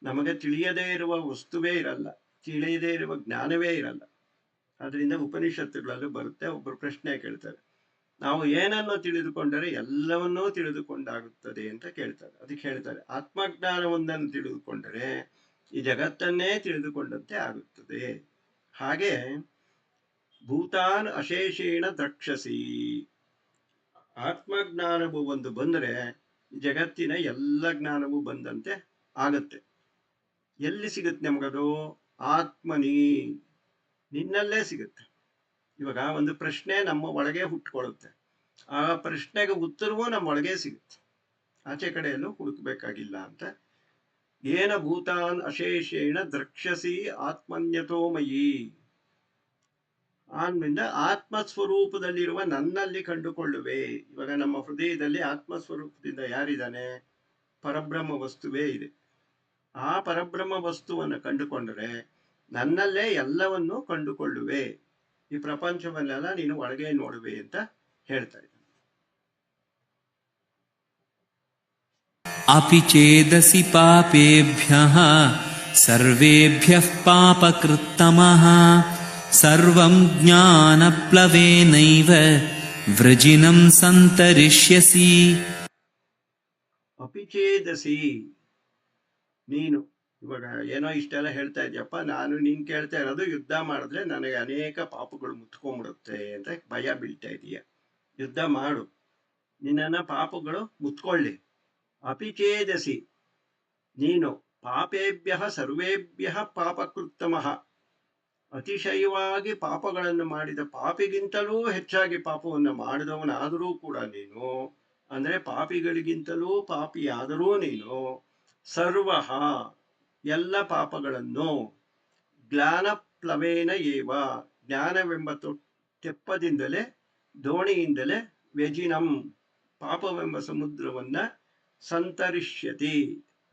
ನಮಗೆ ತಿಳಿಯದೇ ಇರುವ ವಸ್ತುವೇ ಇರಲ್ಲ, ತಿಳಿಯದೇ ಇರುವ ಜ್ಞಾನವೇ ಇರಲ್ಲ. ಅದರಿಂದ ಉಪನಿಷತ್ತುಗಳಲ್ಲೂ ಬರುತ್ತೆ, ಒಬ್ಬರು ಪ್ರಶ್ನೆ ಕೇಳ್ತಾರೆ, ನಾವು ಏನನ್ನು ತಿಳಿದುಕೊಂಡರೆ ಎಲ್ಲವನ್ನೂ ತಿಳಿದುಕೊಂಡಾಗುತ್ತದೆ ಅಂತ ಕೇಳ್ತಾರೆ. ಅದಕ್ಕೆ ಹೇಳ್ತಾರೆ, ಆತ್ಮಜ್ಞಾನವೊಂದನ್ನು ತಿಳಿದುಕೊಂಡರೆ ಈ ಜಗತ್ತನ್ನೇ ತಿಳಿದುಕೊಂಡಂತೆ ಆಗುತ್ತದೆ. ಹಾಗೆ ಭೂತಾನ್ ಅಶೇಷೇಣ ದ್ರಕ್ಷಸಿ, ಆತ್ಮಜ್ಞಾನವು ಒಂದು ಬಂದರೆ ಜಗತ್ತಿನ ಎಲ್ಲ ಜ್ಞಾನವೂ ಬಂದಂತೆ ಆಗತ್ತೆ. ಎಲ್ಲಿ ಸಿಗುತ್ತೆ ನಮಗದು? ಆತ್ಮನಿ, ನಿನ್ನಲ್ಲೇ ಸಿಗುತ್ತೆ. ಇವಾಗ ಒಂದು ಪ್ರಶ್ನೆ ನಮ್ಮ ಒಳಗೆ ಹುಟ್ಕೊಳ್ಳುತ್ತೆ, ಆ ಪ್ರಶ್ನೆಗೆ ಉತ್ತರವೂ ನಮ್ಮ ಒಳಗೆ ಸಿಗುತ್ತೆ, ಆಚೆ ಕಡೆಯಲ್ಲೂ ಹುಡುಕ್ಬೇಕಾಗಿಲ್ಲ ಅಂತ. ಏನ ಭೂತಾನ್ ಅಶೇಷೇಣ ದ್ರಕ್ಷಸಿ ಆತ್ಮನ್ಯತೋ ಮಯಿ, ಆದ್ರಿಂದ ಆತ್ಮಸ್ವರೂಪದಲ್ಲಿರುವ ನನ್ನಲ್ಲಿ ಕಂಡುಕೊಳ್ಳುವೆ. ಇವಾಗ ನಮ್ಮ ಹೃದಯದಲ್ಲಿ ಆತ್ಮಸ್ವರೂಪದಿಂದ ಯಾರಿದ್ದಾನೆ? ಪರಬ್ರಹ್ಮ ವಸ್ತುವೇ ಇದೆ. ಆ ಪರಬ್ರಹ್ಮ ವಸ್ತುವನ್ನು ಕಂಡುಕೊಂಡರೆ ನನ್ನಲ್ಲೇ ಎಲ್ಲವನ್ನೂ ಕಂಡುಕೊಳ್ಳುವೆ, ಈ ಪ್ರಪಂಚವನ್ನೆಲ್ಲ ನೀನು ಒಳಗೆ ನೋಡುವೆ ಅಂತ ಹೇಳ್ತಾ ಇದ್ದಾನೆ. ಅಪಿ ಚೇದಸಿ ಪಾಪೇಭ್ಯಃ ಸರ್ವೇಭ್ಯಃ ಪಾಪಕೃತ್ತಮಃ ಸರ್ವಂ ಜ್ಞಾನಪ್ಲವೇನೈವ ವೃಜಿನಂ ಸಂತರಿಷ್ಯಸಿ. ಅಪಿಚೇದಸಿ, ನೀನು ಇವಾಗ ಏನೋ ಇಷ್ಟೆಲ್ಲ ಹೇಳ್ತಾ ಇದೆಯಪ್ಪ, ನಾನು ನೀನ್ ಕೇಳ್ತಾ ಇರೋದು ಯುದ್ಧ ಮಾಡಿದ್ರೆ ನನಗೆ ಅನೇಕ ಪಾಪಗಳು ಮುತ್ಕೊಂಡ್ಬಿಡುತ್ತೆ ಅಂತ ಭಯ ಬೀಳ್ತಾ ಇದೀಯ. ಯುದ್ಧ ಮಾಡು, ನಿನ್ನ ಪಾಪಗಳು ಮುತ್ಕೊಳ್ಳಿ. ಅಪಿಚೇದಸಿ, ನೀನು ಪಾಪೇಭ್ಯ ಸರ್ವೇಭ್ಯ ಪಾಪಕೃತ್ತಮಃ, ಅತಿಶಯವಾಗಿ ಪಾಪಗಳನ್ನು ಮಾಡಿದ ಪಾಪಿಗಿಂತಲೂ ಹೆಚ್ಚಾಗಿ ಪಾಪವನ್ನು ಮಾಡಿದವನಾದರೂ ಕೂಡ ನೀನು, ಅಂದ್ರೆ ಪಾಪಿಗಳಿಗಿಂತಲೂ ಪಾಪಿಯಾದರೂ ನೀನು, ಸರ್ವ ಎಲ್ಲ ಪಾಪಗಳನ್ನು ಜ್ಞಾನ ಪ್ಲವೇನ ಏವ, ಜ್ಞಾನವೆಂಬ ತೆಪ್ಪದಿಂದಲೇ ದೋಣಿಯಿಂದಲೇ ವ್ಯಜಿನಂ, ಪಾಪವೆಂಬ ಸಮುದ್ರವನ್ನ ಸಂತರಿಷ್ಯತಿ,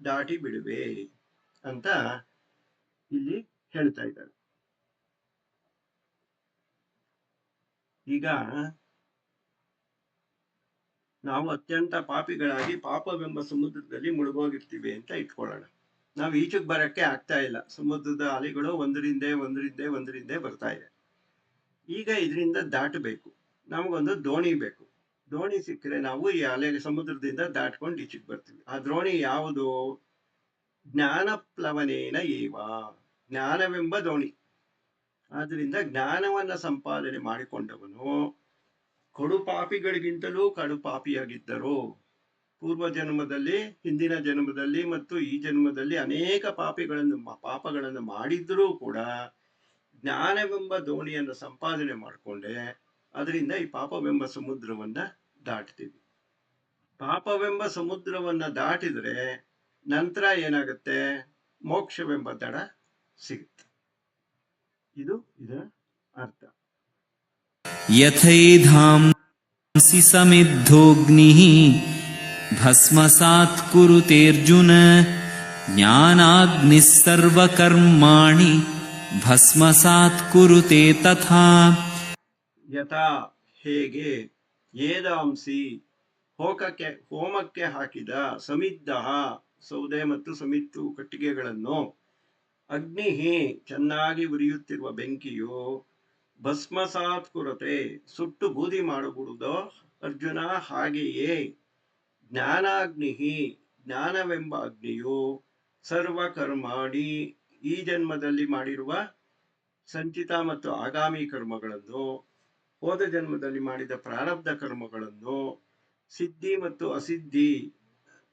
ದಾಟಿ ಬಿಡುವೆ ಅಂತ ಇಲ್ಲಿ ಹೇಳ್ತಾ ಇದ್ದಾರೆ. ಈಗ ನಾವು ಅತ್ಯಂತ ಪಾಪಿಗಳಾಗಿ ಪಾಪವೆಂಬ ಸಮುದ್ರದಲ್ಲಿ ಮುಳುಗೋಗಿರ್ತೀವಿ ಅಂತ ಇಟ್ಕೊಳ್ಳೋಣ. ನಾವು ಈಚೆಗೆ ಬರಕ್ಕೆ ಆಗ್ತಾ ಇಲ್ಲ, ಸಮುದ್ರದ ಅಲೆಗಳು ಒಂದರಿಂದೇ ಬರ್ತಾ ಇದೆ. ಈಗ ಇದರಿಂದ ದಾಟಬೇಕು, ನಮಗೊಂದು ದೋಣಿ ಬೇಕು. ದೋಣಿ ಸಿಕ್ಕರೆ ನಾವು ಈ ಸಮುದ್ರದಿಂದ ದಾಟ್ಕೊಂಡು ಈಚೆಗೆ ಬರ್ತೀವಿ. ಆ ದೋಣಿ ಯಾವುದು? ಜ್ಞಾನ ಪ್ಲವನೇನ ಏವ, ಜ್ಞಾನವೆಂಬ ದೋಣಿ. ಆದ್ರಿಂದ ಜ್ಞಾನವನ್ನ ಸಂಪಾದನೆ ಮಾಡಿಕೊಂಡವನು ಕಡು ಪಾಪಿಗಳಿಗಿಂತಲೂ ಕಡು ಪಾಪಿಯಾಗಿದ್ದರು, ಪೂರ್ವ ಜನ್ಮದಲ್ಲಿ, ಹಿಂದಿನ ಜನ್ಮದಲ್ಲಿ ಮತ್ತು ಈ ಜನ್ಮದಲ್ಲಿ ಅನೇಕ ಪಾಪಗಳನ್ನು ಮಾಡಿದ್ರೂ ಕೂಡ ಜ್ಞಾನವೆಂಬ ದೋಣಿಯನ್ನು ಸಂಪಾದನೆ ಮಾಡಿಕೊಂಡೆ ಅದರಿಂದ ಈ ಪಾಪವೆಂಬ ಸಮುದ್ರವನ್ನ ದಾಟ್ತೀವಿ. ಪಾಪವೆಂಬ ಸಮುದ್ರವನ್ನ ದಾಟಿದ್ರೆ ನಂತರ ಏನಾಗುತ್ತೆ? ಮೋಕ್ಷವೆಂಬ ದಡ ಸಿಗುತ್ತೆ. ಇದು ಇದರ ಅರ್ಥ. ಯಥೈಧಾಂಸಿ ಸಮಿद्धೋಗ್ನಿಃ ಭಸ್ಮಸಾತ್ ಕುರುತೇರ್ಜುನ ಜ್ಞಾನಾಗ್ನಿಃ ಸರ್ವಕರ್ಮಾಣಿ ಭಸ್ಮಸಾತ್ ಕುರುತೆ ತಥಾ. ಯಥಾ ಹೇಗೆ, ಏದಾಂಸಿ ಹೋಮಕ್ಕೆ ಹಾಕಿದ, ಸಮಿದ್ಧ ಸೌದೆ ಮತ್ತು ಸಮಿತ್ತು ಕಟ್ಟಿಗೆಗಳನ್ನು, ಅಗ್ನಿ ಚೆನ್ನಾಗಿ ಉರಿಯುತ್ತಿರುವ ಬೆಂಕಿಯು, ಭಸ್ಮಸಾತ್ ಕುರತೆ ಸುಟ್ಟು ಬೂದಿ ಮಾಡಿಬಿಡುವುದೋ ಅರ್ಜುನ ಹಾಗೆಯೇ ಜ್ಞಾನಾಗ್ನಿ ಜ್ಞಾನವೆಂಬ ಅಗ್ನಿಯು ಸರ್ವಕರ್ಮಾಣಿ ಈ ಜನ್ಮದಲ್ಲಿ ಮಾಡಿರುವ ಸಂಚಿತ ಮತ್ತು ಆಗಾಮಿ ಕರ್ಮಗಳನ್ನು, ಹೋದ ಜನ್ಮದಲ್ಲಿ ಮಾಡಿದ ಪ್ರಾರಬ್ಧ ಕರ್ಮಗಳನ್ನು, ಸಿದ್ಧಿ ಮತ್ತು ಅಸಿದ್ಧಿ,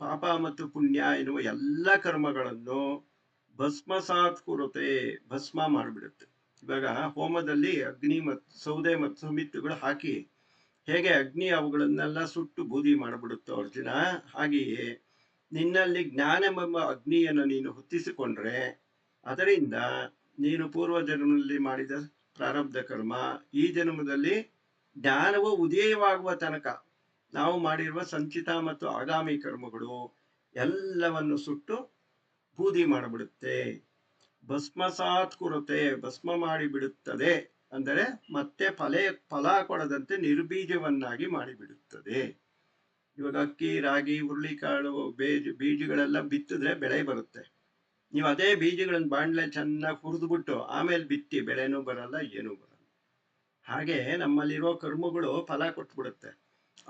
ಪಾಪ ಮತ್ತು ಪುಣ್ಯ ಎನ್ನುವ ಎಲ್ಲ ಕರ್ಮಗಳನ್ನು ಭಸ್ಮಸಾತ್ ಕುರುತೆ ಭಸ್ಮ ಮಾಡಿಬಿಡುತ್ತೆ. ಇವಾಗ ಹೋಮದಲ್ಲಿ ಅಗ್ನಿ ಮತ್ತು ಸೌದೆ ಮತ್ತು ಸಮಿತ್ತುಗಳು ಹಾಕಿ ಹೇಗೆ ಅಗ್ನಿ ಅವುಗಳನ್ನೆಲ್ಲ ಸುಟ್ಟು ಬೂದಿ ಮಾಡಿಬಿಡುತ್ತೋ ಅರ್ಜುನ, ಹಾಗೆಯೇ ನಿನ್ನಲ್ಲಿ ಜ್ಞಾನವೆಂಬ ಅಗ್ನಿಯನ್ನು ನೀನು ಹೊತ್ತಿಸಿಕೊಂಡ್ರೆ ಅದರಿಂದ ನೀನು ಪೂರ್ವ ಜನ್ಮದಲ್ಲಿ ಮಾಡಿದ ಪ್ರಾರಬ್ಧ ಕರ್ಮ ಈ ಜನ್ಮದಲ್ಲಿ ಜ್ಞಾನವು ಉದಯವಾಗುವ ತನಕ ನಾವು ಮಾಡಿರುವ ಸಂಚಿತ ಮತ್ತು ಆಗಾಮಿ ಕರ್ಮಗಳು ಎಲ್ಲವನ್ನು ಸುಟ್ಟು ಬೂದಿ ಮಾಡಿಬಿಡುತ್ತೆ. ಭಸ್ಮಸಾತ್ ಕುರುತೆ ಭಸ್ಮ ಮಾಡಿಬಿಡುತ್ತದೆ ಅಂದರೆ ಮತ್ತೆ ಫಲ ಕೊಡದಂತೆ ನಿರ್ಬೀಜವನ್ನಾಗಿ ಮಾಡಿಬಿಡುತ್ತದೆ. ಇವಾಗ ಅಕ್ಕಿ, ರಾಗಿ, ಹುರುಳಿಕಾಳು, ಬೀಜಗಳೆಲ್ಲ ಬಿತ್ತಿದ್ರೆ ಬೆಳೆ ಬರುತ್ತೆ. ನೀವು ಅದೇ ಬೀಜಗಳನ್ನು ಬಾಂಡ್ಲೆ ಚೆನ್ನಾಗಿ ಹುರಿದ್ಬಿಟ್ಟು ಆಮೇಲೆ ಬಿತ್ತಿ ಬೆಳೆನೂ ಬರಲ್ಲ, ಏನೂ ಬರಲ್ಲ. ಹಾಗೆ ನಮ್ಮಲ್ಲಿರೋ ಕರ್ಮಗಳು ಫಲ ಕೊಟ್ಬಿಡುತ್ತೆ.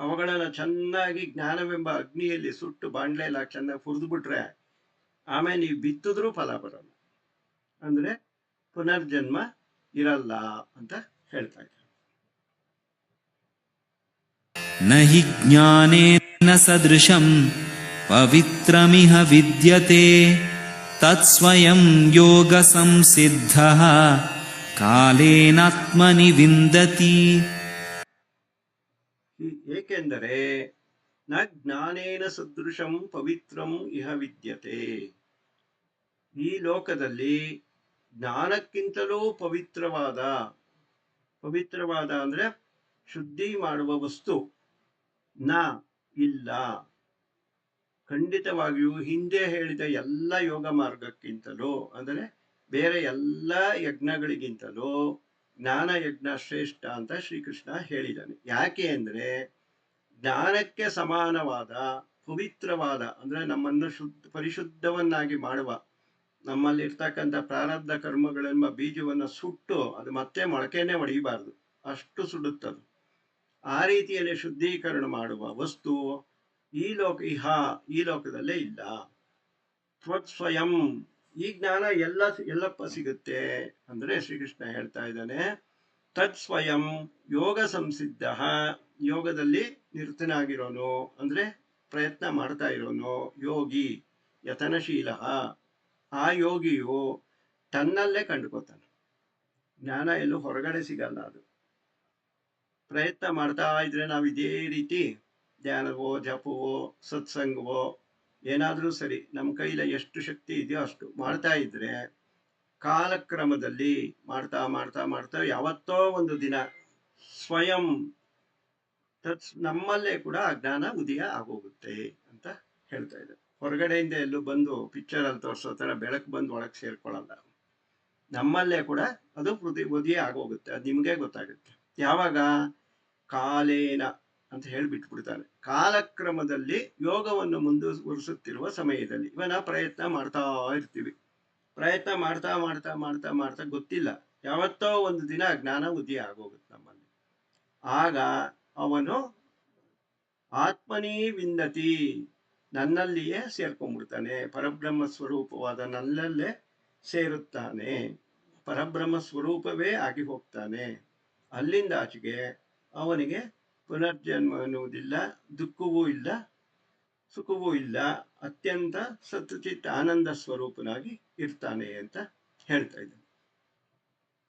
ಅವುಗಳನ್ನ ಚೆನ್ನಾಗಿ ಜ್ಞಾನವೆಂಬ ಅಗ್ನಿಯಲ್ಲಿ ಸುಟ್ಟು ಬಾಂಡ್ಲೆಲ್ಲ ಚೆನ್ನಾಗಿ ಹುರಿದ್ಬಿಟ್ರೆ ಆಮೇಲೆ ನೀವು ಬಿತ್ತಿದ್ರೂ ಫಲ ಬರಲ್ಲ. ಅಂದ್ರೆ ಪುನರ್ಜನ್ಮ ಇರಲ್ಲ ಅಂತ ಹೇಳ್ತಾ ಇದ್ದಾರೆ. ನಹಿ ಜ್ಞಾನೇನ ಸದೃಶಂ ಪವಿತ್ರಮಿಹ ವಿದ್ಯತೆ ತತ್ಸ್ವಯಂ ಯೋಗ ಸಂಸಿದ್ಧಃ ಕಾಲೇನಾತ್ಮನಿ ವಿಂದತಿ. ಏಕೆಂದರೆ ನ ಜ್ಞಾನೇನ ಸದೃಶಂ ಪವಿತ್ರಂ ಇಹ ವಿದ್ಯತೆ, ಈ ಲೋಕದಲ್ಲಿ ಜ್ಞಾನಕ್ಕಿಂತಲೂ ಪವಿತ್ರವಾದ ಅಂದ್ರೆ ಶುದ್ಧಿ ಮಾಡುವ ವಸ್ತು ಇಲ್ಲ. ಖಂಡಿತವಾಗಿಯೂ ಹಿಂದೆ ಹೇಳಿದ ಎಲ್ಲ ಯೋಗ ಮಾರ್ಗಕ್ಕಿಂತಲೂ ಅಂದರೆ ಬೇರೆ ಎಲ್ಲ ಯಜ್ಞಗಳಿಗಿಂತಲೂ ಜ್ಞಾನ ಯಜ್ಞ ಶ್ರೇಷ್ಠ ಅಂತ ಶ್ರೀಕೃಷ್ಣ ಹೇಳಿದ್ದಾನೆ. ಯಾಕೆ ಅಂದ್ರೆ ಜ್ಞಾನಕ್ಕೆ ಸಮಾನವಾದ ಪವಿತ್ರವಾದ ಅಂದ್ರೆ ನಮ್ಮನ್ನು ಪರಿಶುದ್ಧವನ್ನಾಗಿ ಮಾಡುವ, ನಮ್ಮಲ್ಲಿರ್ತಕ್ಕಂಥ ಪ್ರಾರಬ್ಧ ಕರ್ಮಗಳೆಂಬ ಬೀಜವನ್ನು ಸುಟ್ಟು ಅದು ಮತ್ತೆ ಮೊಳಕೆನೆ ಹೊಡೆಯಬಾರದು, ಅಷ್ಟು ಸುಡುತ್ತದು. ಆ ರೀತಿಯಲ್ಲಿ ಶುದ್ಧೀಕರಣ ಮಾಡುವ ವಸ್ತು ಈ ಲೋಕದಲ್ಲೇ ಇಲ್ಲ. ಸ್ವಯಂ ಈ ಜ್ಞಾನ ಎಲ್ಲಪ್ಪ ಸಿಗುತ್ತೆ ಅಂದ್ರೆ ಶ್ರೀಕೃಷ್ಣ ಹೇಳ್ತಾ ಇದ್ದಾನೆ, ತತ್ ಸ್ವಯಂ ಯೋಗ ಸಂಸಿದ್ಧ, ಯೋಗದಲ್ಲಿ ನಿರತನಾಗಿರೋನು ಅಂದ್ರೆ ಪ್ರಯತ್ನ ಮಾಡ್ತಾ ಇರೋನು ಯೋಗಿ, ಯತನಶೀಲ, ಆ ಯೋಗಿಯು ತನ್ನಲ್ಲೇ ಕಂಡುಕೋತಾನೆ. ಜ್ಞಾನ ಎಲ್ಲೂ ಹೊರಗಡೆ ಸಿಗಲ್ಲ. ಅದು ಪ್ರಯತ್ನ ಮಾಡ್ತಾ ಇದ್ರೆ ನಾವು ಇದೇ ರೀತಿ ಧ್ಯಾನವೋ ಜಪವೋ ಸತ್ಸಂಗವೋ ಏನಾದ್ರೂ ಸರಿ ನಮ್ಮ ಕೈಲ ಎಷ್ಟು ಶಕ್ತಿ ಇದೆಯೋ ಅಷ್ಟು ಮಾಡ್ತಾ ಇದ್ರೆ ಕಾಲಕ್ರಮದಲ್ಲಿ ಮಾಡ್ತಾ ಮಾಡ್ತಾ ಮಾಡ್ತಾ ಯಾವತ್ತೋ ಒಂದು ದಿನ ಸ್ವಯಂ ನಮ್ಮಲ್ಲೇ ಕೂಡ ಜ್ಞಾನ ಉದಯ ಆಗೋಗುತ್ತೆ ಅಂತ ಹೇಳ್ತಾ ಇದ್ದಾರೆ. ಹೊರಗಡೆಯಿಂದ ಎಲ್ಲೂ ಬಂದು ಪಿಕ್ಚರ್ ಅಲ್ಲಿ ತೋರಿಸೋ ತರ ಬೆಳಕು ಬಂದು ಒಳಗೆ ಸೇರ್ಕೊಳ್ಳಲ್ಲ. ನಮ್ಮಲ್ಲೇ ಕೂಡ ಅದು ಉದಯ ಆಗೋಗುತ್ತೆ. ಅದು ನಿಮ್ಗೆ ಗೊತ್ತಾಗುತ್ತೆ. ಯಾವಾಗ? ಕಾಲೇನ ಅಂತ ಹೇಳಿಬಿಟ್ಬಿಡ್ತಾನೆ. ಕಾಲಕ್ರಮದಲ್ಲಿ ಯೋಗವನ್ನು ಮುಂದುವರಿಸುತ್ತಿರುವ ಸಮಯದಲ್ಲಿ ಇವನ ಪ್ರಯತ್ನ ಮಾಡ್ತಾ ಇರ್ತೀವಿ. ಪ್ರಯತ್ನ ಮಾಡ್ತಾ ಮಾಡ್ತಾ ಮಾಡ್ತಾ ಮಾಡ್ತಾ ಗೊತ್ತಿಲ್ಲ, ಯಾವತ್ತೋ ಒಂದು ದಿನ ಜ್ಞಾನ ಉದಯ ಆಗೋಗುತ್ತೆ ನಮ್ಮಲ್ಲಿ. ಆಗ ಅವನು ಆತ್ಮನೇ ವಿಂದತಿ, ನನ್ನಲ್ಲಿಯೇ ಸೇರ್ಕೊಂಡ್ಬಿಡ್ತಾನೆ. ಪರಬ್ರಹ್ಮ ಸ್ವರೂಪವಾದ ನನ್ನಲ್ಲೇ ಸೇರುತ್ತಾನೆ. ಪರಬ್ರಹ್ಮ ಸ್ವರೂಪವೇ ಆಗಿ ಹೋಗ್ತಾನೆ. ಅಲ್ಲಿಂದ ಆಚೆಗೆ ಅವನಿಗೆ ಪುನರ್ಜನ್ಮ ಅನ್ನುವುದಿಲ್ಲ, ದುಃಖವೂ ಇಲ್ಲ, ಸುಖವೂ ಇಲ್ಲ, ಅತ್ಯಂತ ಸತ್ಚಿತ್ ಆನಂದ ಸ್ವರೂಪನಾಗಿ ಇರ್ತಾನೆ ಅಂತ ಹೇಳ್ತಾ ಇದ್ದಾನೆ.